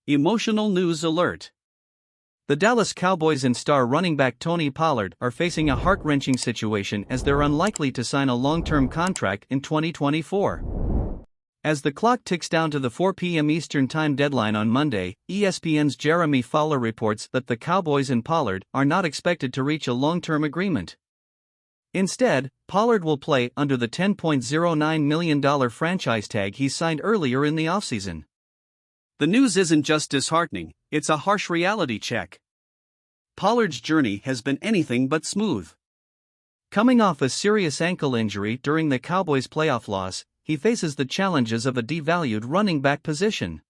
Emotional news alert. The Dallas Cowboys and star running back Tony Pollard are facing a heart-wrenching situation as they're unlikely to sign a long-term contract in 2024. As the clock ticks down to the 4 p.m. Eastern Time deadline on Monday, ESPN's Jeremy Fowler reports that the Cowboys and Pollard are not expected to reach a long-term agreement. Instead, Pollard will play under the $10.09 million franchise tag he signed earlier in the offseason. The news isn't just disheartening, it's a harsh reality check. Pollard's journey has been anything but smooth. Coming off a serious ankle injury during the Cowboys' playoff loss, he faces the challenges of a devalued running back position.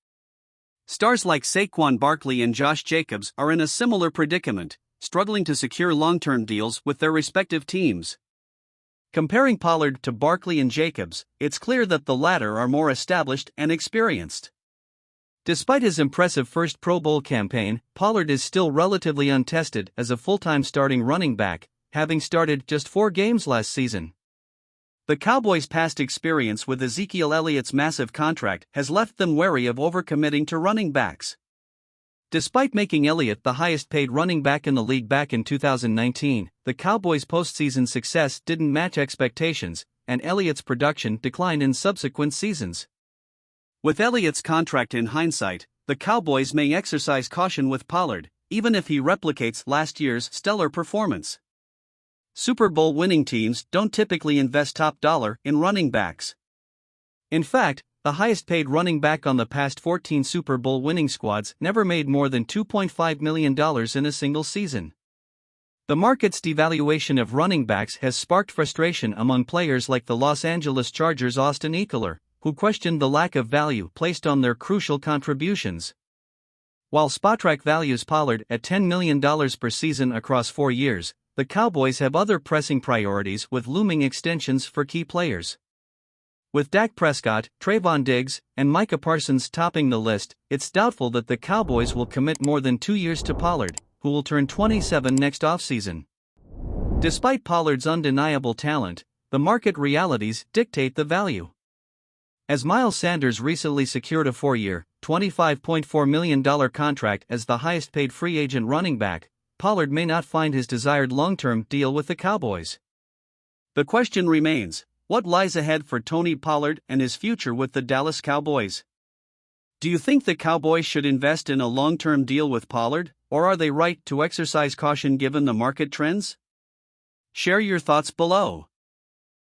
Stars like Saquon Barkley and Josh Jacobs are in a similar predicament, struggling to secure long-term deals with their respective teams. Comparing Pollard to Barkley and Jacobs, it's clear that the latter are more established and experienced. Despite his impressive first Pro Bowl campaign, Pollard is still relatively untested as a full-time starting running back, having started just 4 games last season. The Cowboys' past experience with Ezekiel Elliott's massive contract has left them wary of overcommitting to running backs. Despite making Elliott the highest-paid running back in the league back in 2019, the Cowboys' postseason success didn't match expectations, and Elliott's production declined in subsequent seasons. With Elliott's contract in hindsight, the Cowboys may exercise caution with Pollard, even if he replicates last year's stellar performance. Super Bowl winning teams don't typically invest top dollar in running backs. In fact, the highest-paid running back on the past 14 Super Bowl winning squads never made more than $2.5 million in a single season. The market's devaluation of running backs has sparked frustration among players like the Los Angeles Chargers' Austin Ekeler, who questioned the lack of value placed on their crucial contributions. While Spotrac values Pollard at $10 million per season across 4 years, the Cowboys have other pressing priorities with looming extensions for key players. With Dak Prescott, Trayvon Diggs, and Micah Parsons topping the list, it's doubtful that the Cowboys will commit more than 2 years to Pollard, who will turn 27 next offseason. Despite Pollard's undeniable talent, the market realities dictate the value. As Miles Sanders recently secured a 4-year, $25.4 million contract as the highest-paid free agent running back, Pollard may not find his desired long-term deal with the Cowboys. The question remains, what lies ahead for Tony Pollard and his future with the Dallas Cowboys? Do you think the Cowboys should invest in a long-term deal with Pollard, or are they right to exercise caution given the market trends? Share your thoughts below.